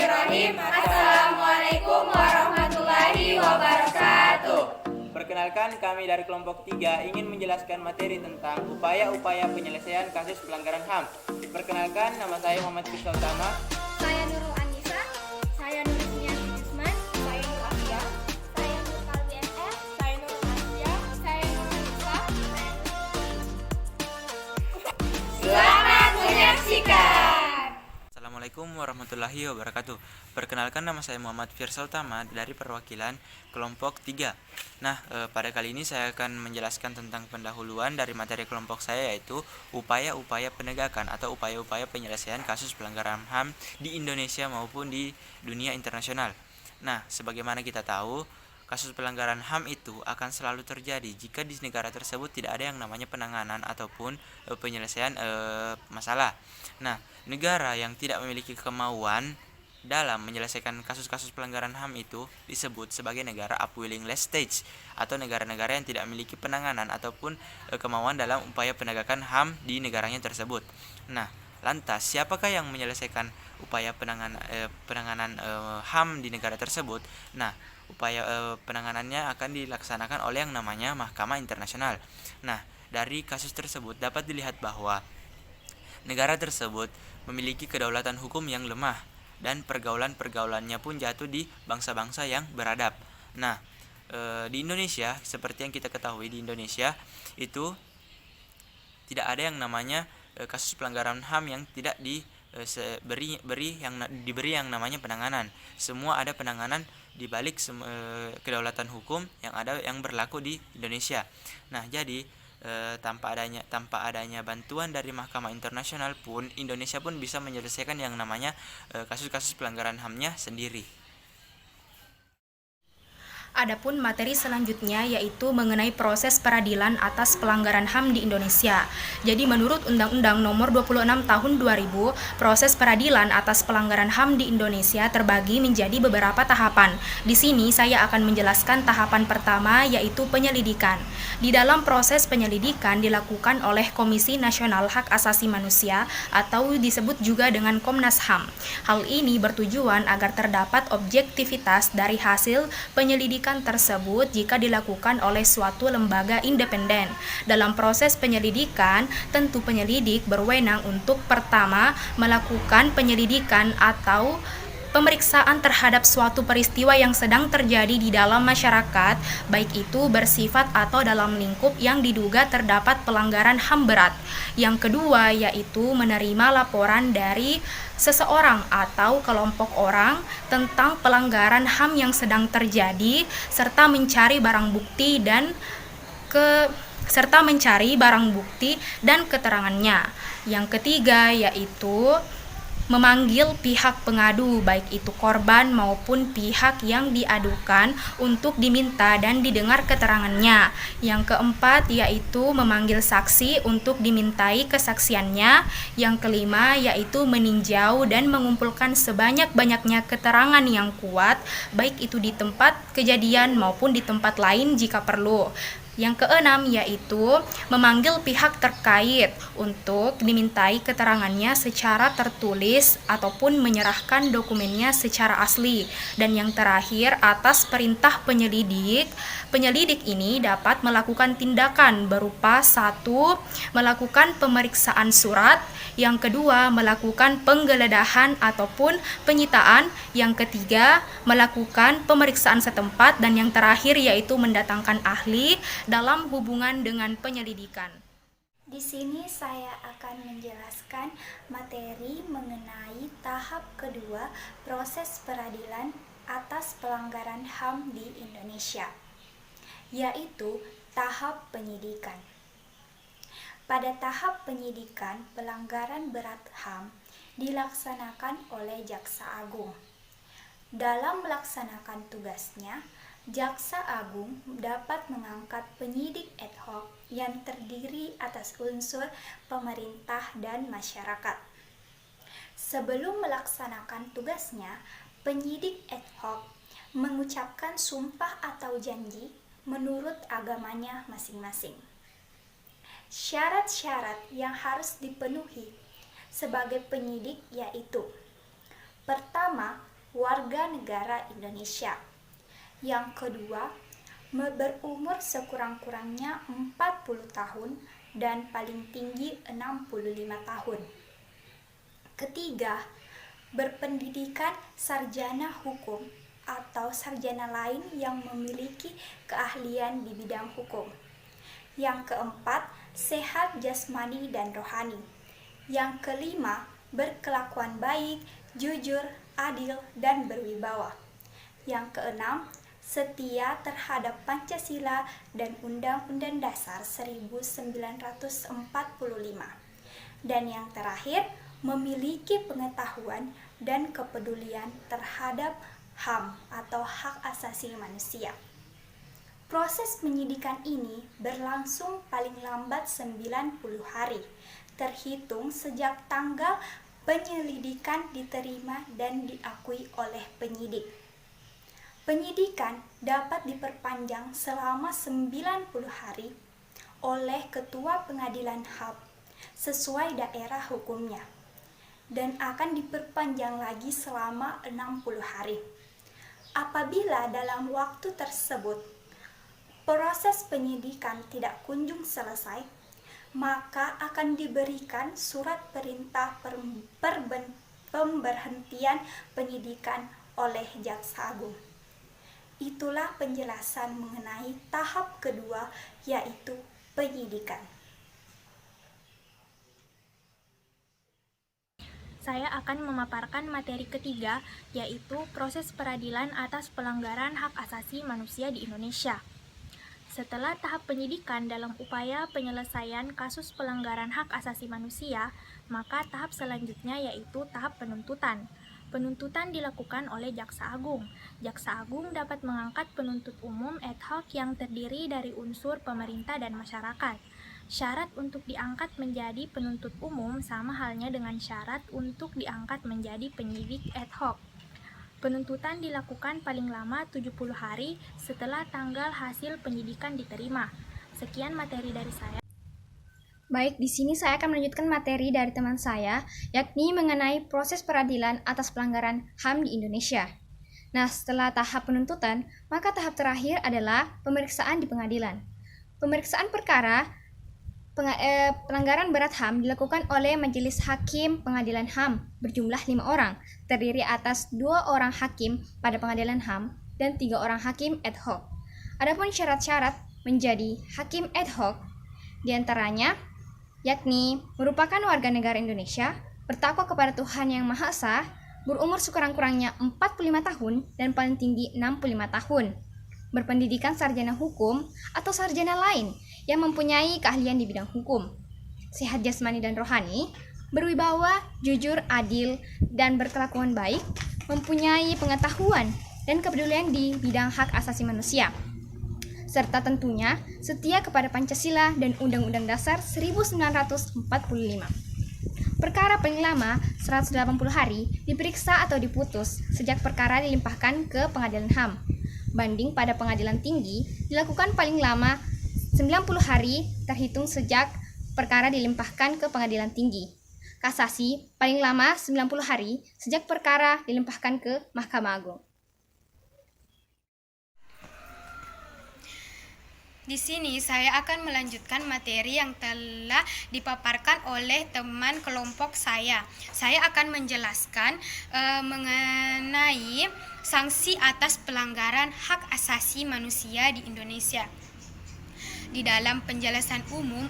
Bismillahirrahmanirrahim. Assalamualaikum warahmatullahi wabarakatuh. Perkenalkan, kami dari kelompok 3 ingin menjelaskan materi tentang upaya-upaya penyelesaian kasus pelanggaran HAM. Perkenalkan, nama saya Muhammad Fisal Tama. Saya Nurul Anissa. Saya Nurisnya Yusman. Saya Nur Afia. Saya Nur Kalbi SF. Saya Nur Asia. Saya Nur Anissa. Selamat menyaksikan. Assalamualaikum warahmatullahi wabarakatuh. Perkenalkan, nama saya Muhammad Firsal Tama dari perwakilan kelompok 3. Nah, pada kali ini saya akan menjelaskan tentang pendahuluan dari materi kelompok saya, yaitu upaya-upaya penegakan atau upaya-upaya penyelesaian kasus pelanggaran HAM di Indonesia maupun di dunia internasional. Nah, sebagaimana kita tahu, kasus pelanggaran HAM itu akan selalu terjadi jika di negara tersebut tidak ada yang namanya penanganan ataupun penyelesaian masalah. Nah, negara yang tidak memiliki kemauan dalam menyelesaikan kasus-kasus pelanggaran HAM itu disebut sebagai negara upwilling last stage, atau negara-negara yang tidak memiliki penanganan ataupun kemauan dalam upaya penegakan HAM di negaranya tersebut. Nah, lantas siapakah yang menyelesaikan upaya penanganan HAM di negara tersebut? Nah, upaya penanganannya akan dilaksanakan oleh yang namanya Mahkamah Internasional. Nah, dari kasus tersebut dapat dilihat bahwa negara tersebut memiliki kedaulatan hukum yang lemah dan pergaulan-pergaulannya pun jatuh di bangsa-bangsa yang beradab. Nah, di Indonesia, seperti yang kita ketahui, di Indonesia itu tidak ada yang namanya kasus pelanggaran HAM yang tidak diberi yang namanya penanganan. Semua ada penanganan di balik kedaulatan hukum yang berlaku di Indonesia. Nah, jadi tanpa adanya bantuan dari Mahkamah Internasional pun, Indonesia pun bisa menyelesaikan yang namanya kasus-kasus pelanggaran HAM-nya sendiri. Adapun materi selanjutnya yaitu mengenai proses peradilan atas pelanggaran HAM di Indonesia. Jadi menurut Undang-Undang Nomor 26 Tahun 2000, proses peradilan atas pelanggaran HAM di Indonesia terbagi menjadi beberapa tahapan. Di sini saya akan menjelaskan tahapan pertama, yaitu penyelidikan. Di dalam proses penyelidikan dilakukan oleh Komisi Nasional Hak Asasi Manusia atau disebut juga dengan Komnas HAM. Hal ini bertujuan agar terdapat objektivitas dari hasil penyelidikan tersebut jika dilakukan oleh suatu lembaga independen. Dalam proses penyelidikan, tentu penyelidik berwenang untuk pertama melakukan penyelidikan atau pemeriksaan terhadap suatu peristiwa yang sedang terjadi di dalam masyarakat, baik itu bersifat atau dalam lingkup yang diduga terdapat pelanggaran HAM berat. Yang kedua yaitu menerima laporan dari seseorang atau kelompok orang tentang pelanggaran HAM yang sedang terjadi serta mencari barang bukti dan keterangannya. Yang ketiga yaitu memanggil pihak pengadu, baik itu korban maupun pihak yang diadukan, untuk diminta dan didengar keterangannya. Yang keempat yaitu memanggil saksi untuk dimintai kesaksiannya. Yang kelima yaitu meninjau dan mengumpulkan sebanyak-banyaknya keterangan yang kuat, baik itu di tempat kejadian maupun di tempat lain jika perlu. Yang keenam yaitu memanggil pihak terkait untuk dimintai keterangannya secara tertulis ataupun menyerahkan dokumennya secara asli. Dan yang terakhir, atas perintah penyelidik ini dapat melakukan tindakan berupa 1. Melakukan pemeriksaan surat. Yang kedua, melakukan penggeledahan ataupun penyitaan. Yang ketiga, melakukan pemeriksaan setempat. Dan yang terakhir yaitu mendatangkan ahli dalam hubungan dengan penyelidikan. Di sini saya akan menjelaskan materi mengenai tahap kedua proses peradilan atas pelanggaran HAM di Indonesia, yaitu tahap penyidikan. Pada tahap penyidikan, pelanggaran berat HAM dilaksanakan oleh Jaksa Agung. Dalam melaksanakan tugasnya, Jaksa Agung dapat mengangkat penyidik ad hoc yang terdiri atas unsur pemerintah dan masyarakat. Sebelum melaksanakan tugasnya, penyidik ad hoc mengucapkan sumpah atau janji menurut agamanya masing-masing. Syarat-syarat yang harus dipenuhi sebagai penyidik yaitu: pertama, warga negara Indonesia. Yang kedua, berumur sekurang-kurangnya 40 tahun dan paling tinggi 65 tahun. Ketiga, berpendidikan sarjana hukum atau sarjana lain yang memiliki keahlian di bidang hukum. Yang keempat, sehat jasmani dan rohani. Yang kelima, berkelakuan baik, jujur, adil, dan berwibawa. Yang keenam, setia terhadap Pancasila dan Undang-Undang Dasar 1945. Dan yang terakhir, memiliki pengetahuan dan kepedulian terhadap HAM atau hak asasi manusia. Proses penyidikan ini berlangsung paling lambat 90 hari, terhitung sejak tanggal penyelidikan diterima dan diakui oleh penyidik. Penyidikan dapat diperpanjang selama 90 hari oleh Ketua Pengadilan HAM sesuai daerah hukumnya dan akan diperpanjang lagi selama 60 hari. Apabila dalam waktu tersebut proses penyidikan tidak kunjung selesai, maka akan diberikan surat perintah pemberhentian penyidikan oleh Jaksa Agung. Itulah penjelasan mengenai tahap kedua, yaitu penyidikan. Saya akan memaparkan materi ketiga, yaitu proses peradilan atas pelanggaran hak asasi manusia di Indonesia. Setelah tahap penyidikan dalam upaya penyelesaian kasus pelanggaran hak asasi manusia, maka tahap selanjutnya yaitu tahap penuntutan. Penuntutan dilakukan oleh Jaksa Agung. Jaksa Agung dapat mengangkat penuntut umum ad hoc yang terdiri dari unsur pemerintah dan masyarakat. Syarat untuk diangkat menjadi penuntut umum sama halnya dengan syarat untuk diangkat menjadi penyidik ad hoc. Penuntutan dilakukan paling lama 70 hari setelah tanggal hasil penyidikan diterima. Sekian materi dari saya. Baik, di sini saya akan melanjutkan materi dari teman saya, yakni mengenai proses peradilan atas pelanggaran HAM di Indonesia. Nah, setelah tahap penuntutan, maka tahap terakhir adalah pemeriksaan di pengadilan. Pemeriksaan perkara pelanggaran berat HAM dilakukan oleh Majelis Hakim Pengadilan HAM berjumlah 5 orang, terdiri atas 2 orang hakim pada pengadilan HAM dan 3 orang hakim ad hoc. Adapun syarat-syarat menjadi hakim ad hoc diantaranya yakni merupakan warga negara Indonesia, bertakwa kepada Tuhan Yang Maha Esa, berumur sekurang-kurangnya 45 tahun dan paling tinggi 65 tahun, berpendidikan sarjana hukum atau sarjana lain yang mempunyai keahlian di bidang hukum, sehat jasmani dan rohani, berwibawa, jujur, adil, dan berkelakuan baik, mempunyai pengetahuan dan kepedulian di bidang hak asasi manusia, serta tentunya setia kepada Pancasila dan Undang-Undang Dasar 1945. Perkara paling lama 180 hari diperiksa atau diputus sejak perkara dilimpahkan ke Pengadilan HAM. Banding pada pengadilan tinggi dilakukan paling lama 90 hari terhitung sejak perkara dilimpahkan ke Pengadilan Tinggi. Kasasi paling lama 90 hari sejak perkara dilimpahkan ke Mahkamah Agung. Di sini saya akan melanjutkan materi yang telah dipaparkan oleh teman kelompok saya. Saya akan menjelaskan mengenai sanksi atas pelanggaran hak asasi manusia di Indonesia. Di dalam penjelasan umum,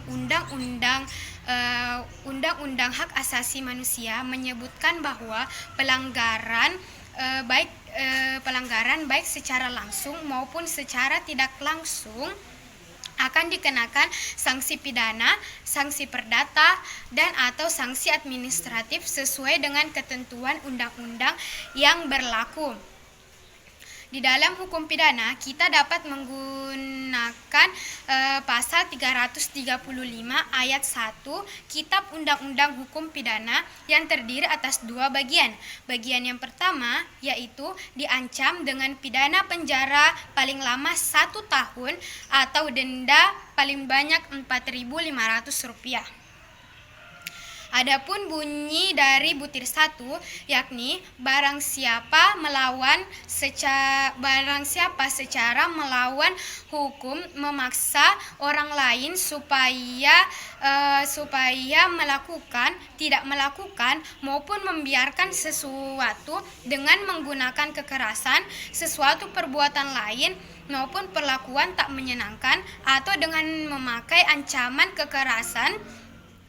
Undang-Undang Hak Asasi Manusia menyebutkan bahwa pelanggaran baik secara langsung maupun secara tidak langsung akan dikenakan sanksi pidana, sanksi perdata, dan atau sanksi administratif sesuai dengan ketentuan undang-undang yang berlaku. Di dalam hukum pidana, kita dapat menggunakan pasal 335 ayat 1 Kitab Undang-Undang Hukum Pidana yang terdiri atas 2 bagian. Bagian yang pertama yaitu diancam dengan pidana penjara paling lama 1 tahun atau denda paling banyak Rp4.500. Adapun bunyi dari butir 1 yakni barang siapa secara melawan hukum memaksa orang lain supaya tidak melakukan maupun membiarkan sesuatu dengan menggunakan kekerasan, sesuatu perbuatan lain maupun perlakuan tak menyenangkan atau dengan memakai ancaman kekerasan,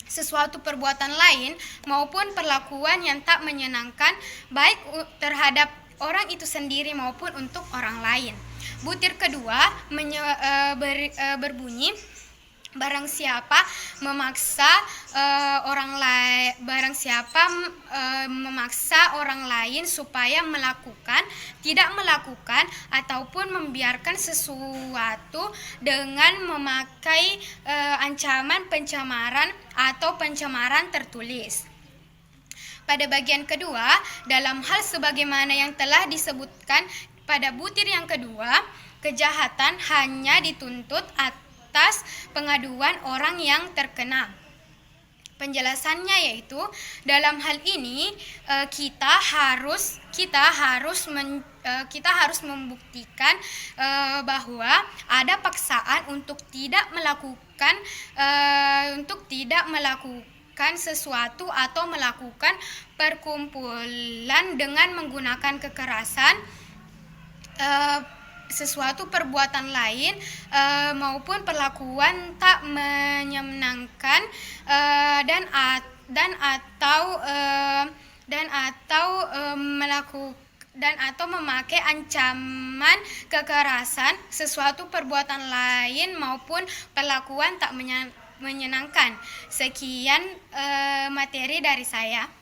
sesuatu perbuatan lain maupun perlakuan yang tak menyenangkan baik terhadap orang itu sendiri maupun untuk orang lain. Butir kedua berbunyi barang siapa memaksa orang lain supaya tidak melakukan ataupun membiarkan sesuatu dengan memakai ancaman pencemaran atau pencemaran tertulis. Pada bagian kedua, dalam hal sebagaimana yang telah disebutkan pada butir yang kedua, kejahatan hanya dituntut atas pengaduan orang yang terkena. Penjelasannya yaitu dalam hal ini kita harus membuktikan bahwa ada paksaan untuk tidak melakukan sesuatu atau melakukan perkumpulan dengan menggunakan kekerasan, sesuatu perbuatan lain maupun perlakuan tak menyenangkan atau memakai ancaman kekerasan, sesuatu perbuatan lain maupun perlakuan tak menyenangkan. Sekian materi dari saya.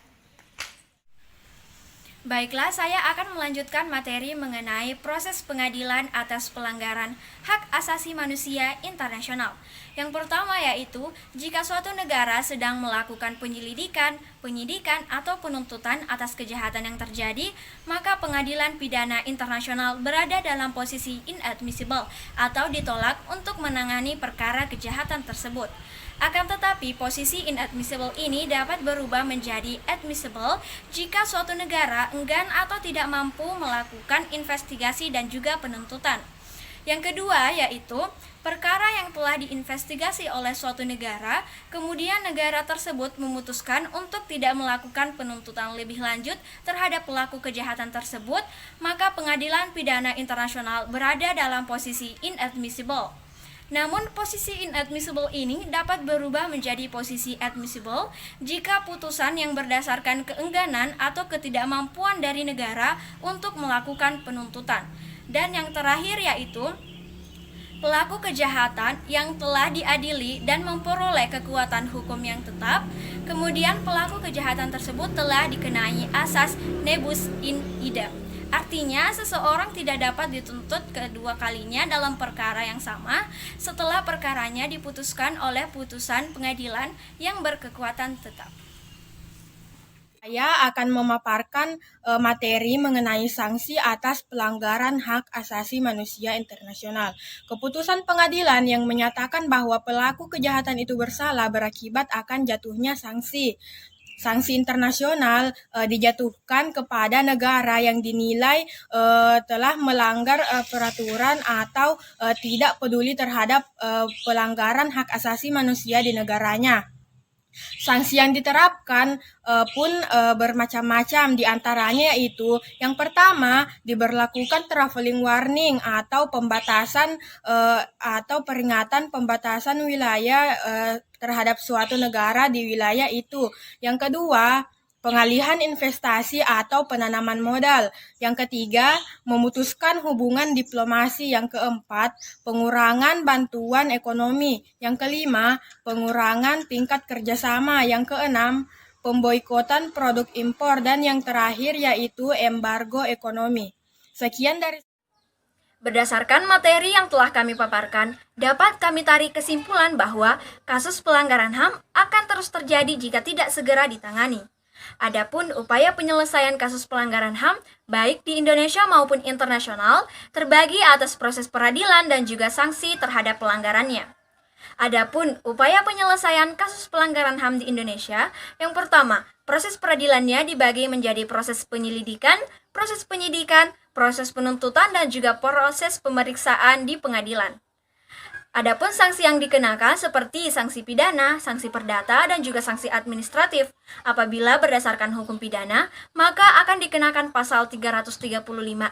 Baiklah, saya akan melanjutkan materi mengenai proses pengadilan atas pelanggaran hak asasi manusia internasional. Yang pertama yaitu, jika suatu negara sedang melakukan penyelidikan, penyidikan, atau penuntutan atas kejahatan yang terjadi, maka pengadilan pidana internasional berada dalam posisi inadmissible atau ditolak untuk menangani perkara kejahatan tersebut. Akan tetapi, posisi inadmissible ini dapat berubah menjadi admissible jika suatu negara enggan atau tidak mampu melakukan investigasi dan juga penuntutan. Yang kedua yaitu, perkara yang telah diinvestigasi oleh suatu negara, kemudian negara tersebut memutuskan untuk tidak melakukan penuntutan lebih lanjut terhadap pelaku kejahatan tersebut, maka pengadilan pidana internasional berada dalam posisi inadmissible. Namun posisi inadmissible ini dapat berubah menjadi posisi admissible jika putusan yang berdasarkan keengganan atau ketidakmampuan dari negara untuk melakukan penuntutan. Dan yang terakhir yaitu, pelaku kejahatan yang telah diadili dan memperoleh kekuatan hukum yang tetap, kemudian pelaku kejahatan tersebut telah dikenai asas nebus in idem. Artinya, seseorang tidak dapat dituntut kedua kalinya dalam perkara yang sama setelah perkaranya diputuskan oleh putusan pengadilan yang berkekuatan tetap. Saya akan memaparkan materi mengenai sanksi atas pelanggaran hak asasi manusia internasional. Keputusan pengadilan yang menyatakan bahwa pelaku kejahatan itu bersalah berakibat akan jatuhnya sanksi. Sanksi internasional dijatuhkan kepada negara yang dinilai telah melanggar peraturan atau tidak peduli terhadap pelanggaran hak asasi manusia di negaranya. Sanksi yang diterapkan pun bermacam-macam, diantaranya yaitu yang pertama diberlakukan traveling warning atau pembatasan atau peringatan pembatasan wilayah terhadap suatu negara di wilayah itu. Yang kedua, pengalihan investasi atau penanaman modal. Yang ketiga, memutuskan hubungan diplomasi. Yang keempat, pengurangan bantuan ekonomi. Yang kelima, pengurangan tingkat kerjasama. Yang keenam, pemboikotan produk impor. Dan yang terakhir yaitu embargo ekonomi. Sekian dari Berdasarkan materi yang telah kami paparkan, dapat kami tarik kesimpulan bahwa kasus pelanggaran HAM akan terus terjadi jika tidak segera ditangani. Adapun upaya penyelesaian kasus pelanggaran HAM, baik di Indonesia maupun internasional, terbagi atas proses peradilan dan juga sanksi terhadap pelanggarannya. Adapun upaya penyelesaian kasus pelanggaran HAM di Indonesia, yang pertama, proses peradilannya dibagi menjadi proses penyelidikan, proses penyidikan, proses penuntutan, dan juga proses pemeriksaan di pengadilan. Adapun sanksi yang dikenakan seperti sanksi pidana, sanksi perdata, dan juga sanksi administratif. Apabila berdasarkan hukum pidana, maka akan dikenakan pasal 335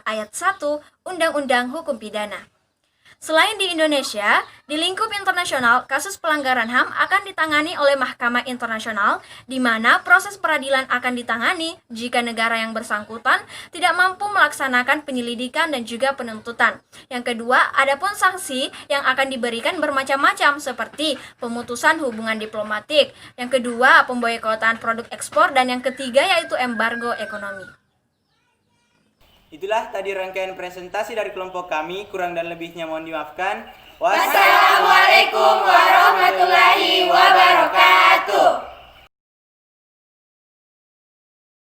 ayat 1 Undang-Undang Hukum Pidana. Selain di Indonesia, di lingkup internasional, kasus pelanggaran HAM akan ditangani oleh Mahkamah Internasional, di mana proses peradilan akan ditangani jika negara yang bersangkutan tidak mampu melaksanakan penyelidikan dan juga penuntutan. Yang kedua, adapun sanksi yang akan diberikan bermacam-macam seperti pemutusan hubungan diplomatik. Yang kedua, pemboikotan produk ekspor, dan yang ketiga yaitu embargo ekonomi. Itulah tadi rangkaian presentasi dari kelompok kami, kurang dan lebihnya mohon dimaafkan. Wassalamualaikum warahmatullahi wabarakatuh.